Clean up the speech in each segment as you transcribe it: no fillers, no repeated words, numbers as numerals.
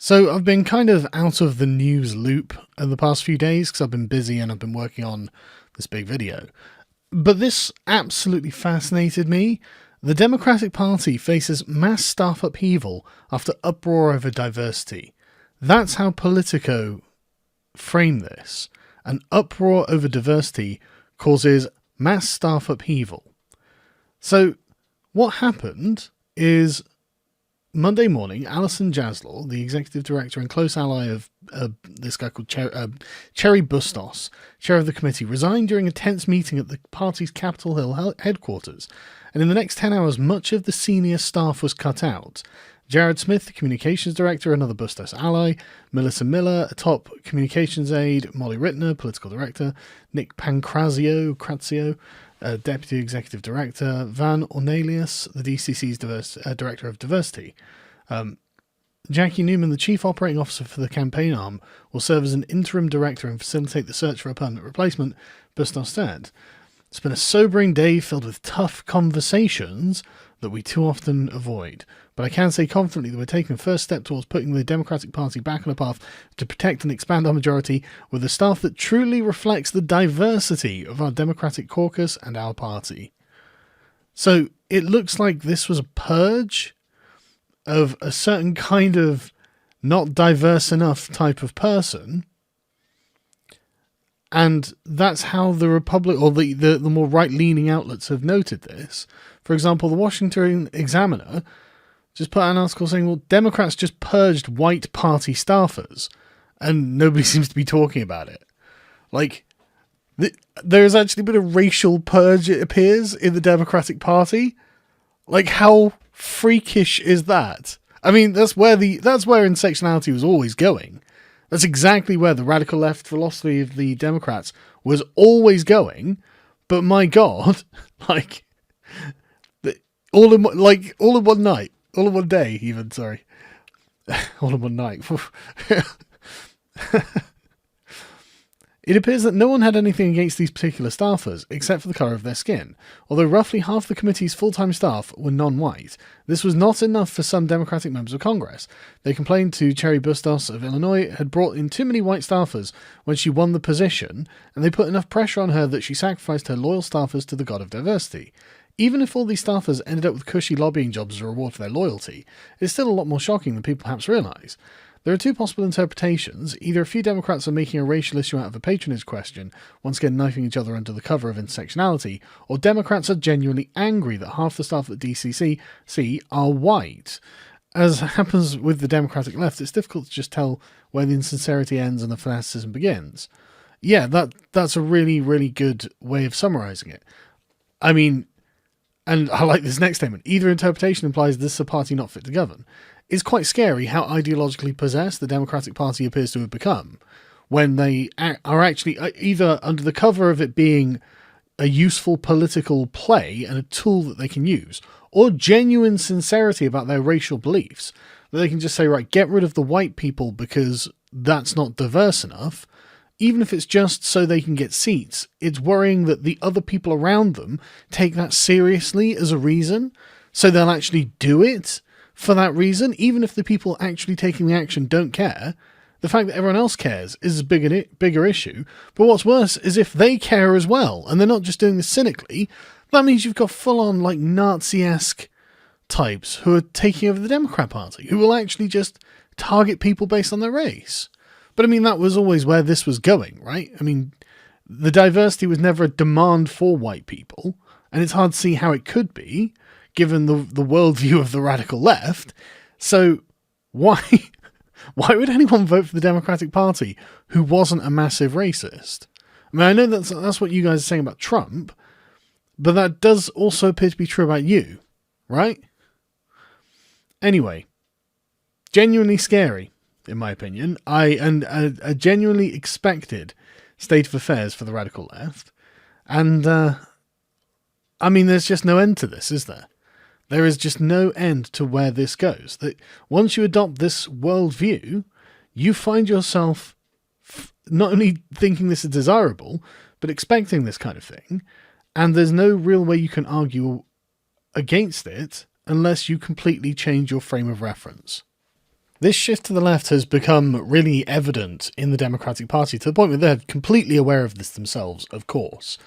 So I've been kind of out of the news loop in the past few days because I've been busy and I've been working on this big video. But this absolutely fascinated me. The Democratic Party faces mass staff upheaval after uproar over diversity. That's how Politico frame this. An uproar over diversity causes mass staff upheaval. So what happened is Monday morning, Alison Jaslaw, the executive director and close ally of this guy called Cherry Bustos, chair of the committee, resigned during a tense meeting at the party's Capitol Hill headquarters. And in the next 10 hours, much of the senior staff was cut out. Jared Smith, the communications director, another Bustos ally, Melissa Miller, a top communications aide, Molly Rittner, political director, Nick Pancrazio, Deputy Executive Director, Van Ornelius, the DCC's Director of Diversity. Jackie Newman, the Chief Operating Officer for the campaign arm, will serve as an interim director and facilitate the search for a permanent replacement, Bustos said. It's been a sobering day filled with tough conversations that we too often avoid. But I can say confidently that we're taking the first step towards putting the Democratic Party back on a path to protect and expand our majority with a staff that truly reflects the diversity of our Democratic caucus and our party. So it looks like this was a purge of a certain kind of not diverse enough type of person. And that's how the Republic or the more right-leaning outlets have noted this. For example, the Washington Examiner just put out an article saying, well, Democrats just purged white party staffers, and nobody seems to be talking about it. Like, there has actually been a racial purge, it appears, in the Democratic Party. Like, how freakish is that? I mean, that's where intersectionality was always going. That's exactly where the radical left philosophy of the Democrats was always going. But my God, like, all in one night. All in one day, even, sorry. All in one night. It appears that no one had anything against these particular staffers, except for the colour of their skin. Although roughly half the committee's full-time staff were non-white, this was not enough for some Democratic members of Congress. They complained to Cherry Bustos of Illinois had brought in too many white staffers when she won the position, and they put enough pressure on her that she sacrificed her loyal staffers to the god of diversity. Even if all these staffers ended up with cushy lobbying jobs as a reward for their loyalty, it's still a lot more shocking than people perhaps realise. There are two possible interpretations. Either a few Democrats are making a racial issue out of a patronage question, once again knifing each other under the cover of intersectionality, or Democrats are genuinely angry that half the staff at DCC are white. As happens with the Democratic left, it's difficult to just tell where the insincerity ends and the fanaticism begins. Yeah, that's a really, really good way of summarising it. I mean, and I like this next statement, either interpretation implies this is a party not fit to govern. It's quite scary how ideologically possessed the Democratic Party appears to have become when they are actually either under the cover of it being a useful political play and a tool that they can use, or genuine sincerity about their racial beliefs, that they can just say, right, get rid of the white people because that's not diverse enough. Even if it's just so they can get seats, it's worrying that the other people around them take that seriously as a reason, so they'll actually do it for that reason, even if the people actually taking the action don't care. The fact that everyone else cares is a bigger issue. But what's worse is if they care as well, and they're not just doing this cynically, that means you've got full-on, like, Nazi-esque types who are taking over the Democrat Party, who will actually just target people based on their race. But I mean, that was always where this was going, right? I mean, the diversity was never a demand for white people, and it's hard to see how it could be, given the worldview of the radical left. So why would anyone vote for the Democratic Party who wasn't a massive racist? I mean, I know that's what you guys are saying about Trump, but that does also appear to be true about you, right? Anyway, genuinely scary, in my opinion. A genuinely expected state of affairs for the radical left. And, I mean, there's just no end to this, is there? There is just no end to where this goes. That once you adopt this worldview, you find yourself not only thinking this is desirable, but expecting this kind of thing. And there's no real way you can argue against it unless you completely change your frame of reference. This shift to the left has become really evident in the Democratic Party, to the point where they're completely aware of this themselves, of course.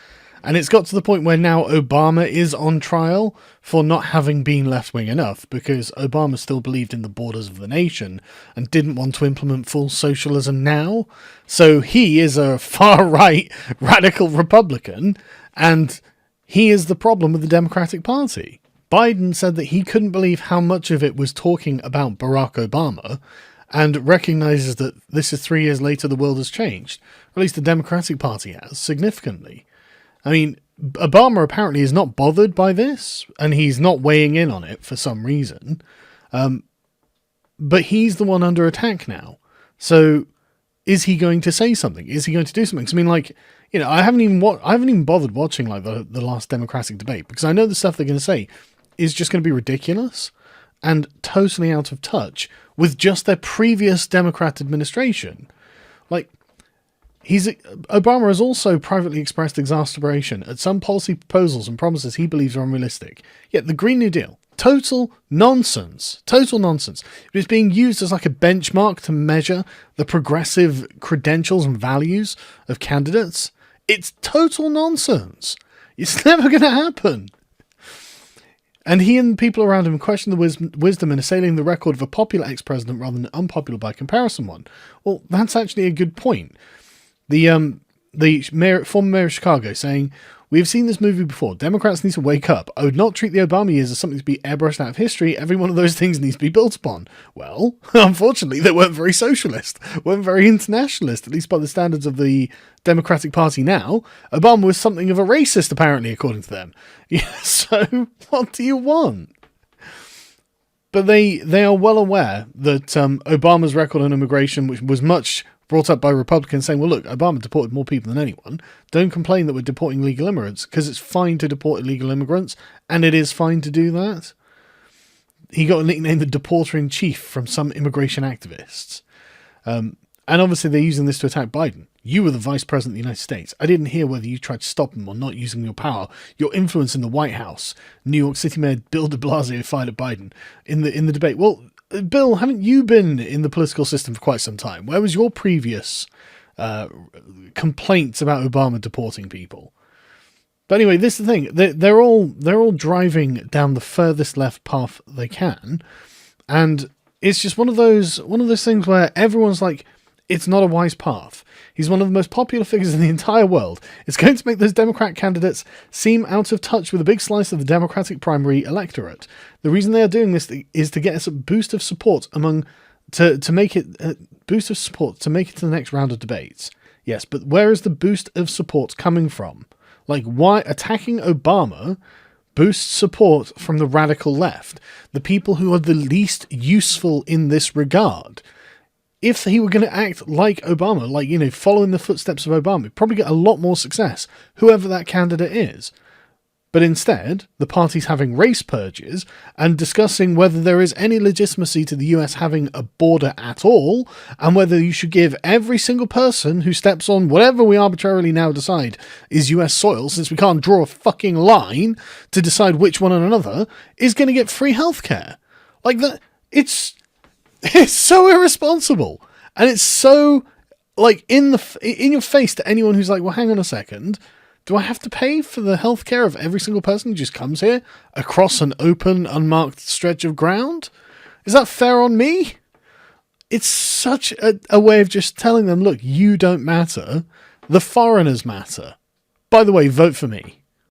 And it's got to the point where now Obama is on trial for not having been left-wing enough, because Obama still believed in the borders of the nation and didn't want to implement full socialism now. So he is a far-right radical Republican, and he is the problem with the Democratic Party. Biden said that he couldn't believe how much of it was talking about Barack Obama, and recognizes that this is 3 years later the world has changed. Or at least the Democratic Party has, significantly. I mean, Obama apparently is not bothered by this, and he's not weighing in on it for some reason. But he's the one under attack now. So is he going to say something? Is he going to do something? 'Cause I mean, like, you know, I haven't even bothered watching like the last Democratic debate, because I know the stuff they're going to say is just going to be ridiculous and totally out of touch with just their previous Democrat administration. Like, Obama has also privately expressed exasperation at some policy proposals and promises he believes are unrealistic. Yet the Green New Deal, total nonsense. Total nonsense. It is being used as like a benchmark to measure the progressive credentials and values of candidates. It's total nonsense. It's never going to happen. And he and the people around him question the wisdom in assailing the record of a popular ex-president rather than an unpopular by comparison one. Well, that's actually a good point. The former mayor of Chicago saying, "We have seen this movie before. Democrats need to wake up. I would not treat the Obama years as something to be airbrushed out of history. Every one of those things needs to be built upon." Well, unfortunately, they weren't very socialist, weren't very internationalist, at least by the standards of the Democratic Party now. Obama was something of a racist, apparently, according to them. Yeah, so what do you want? But they are well aware that Obama's record on immigration, which was much brought up by Republicans, saying, well, look, Obama deported more people than anyone. Don't complain that we're deporting illegal immigrants, because it's fine to deport illegal immigrants, and it is fine to do that. He got a nickname, the Deporter-in-Chief, from some immigration activists. And obviously they're using this to attack Biden. You were the Vice President of the United States. I didn't hear whether you tried to stop him or not using your power, your influence in the White House. New York City Mayor Bill de Blasio fired at Biden in the debate. Well, Bill, haven't you been in the political system for quite some time? Where was your previous complaints about Obama deporting people? But anyway, this is the thing. They're all driving down the furthest left path they can, and it's just one of those things where everyone's like, it's not a wise path. He's one of the most popular figures in the entire world. It's going to make those Democrat candidates seem out of touch with a big slice of the Democratic primary electorate. The reason they are doing this is to get us a boost of support to make it to the next round of debates. Yes, but where is the boost of support coming from? Like, why attacking Obama boosts support from the radical left, the people who are the least useful in this regard? If he were going to act like Obama, like, you know, following the footsteps of Obama, he'd probably get a lot more success, whoever that candidate is. But instead, the party's having race purges and discussing whether there is any legitimacy to the US having a border at all, and whether you should give every single person who steps on whatever we arbitrarily now decide is US soil, since we can't draw a fucking line to decide which one and another, is going to get free healthcare. Like, that, it's so irresponsible, and it's so, like, in your face to anyone who's like, well, hang on a second, do I have to pay for the healthcare of every single person who just comes here across an open, unmarked stretch of ground? Is that fair on me? It's such a way of just telling them, look, you don't matter, the foreigners matter. By the way, vote for me.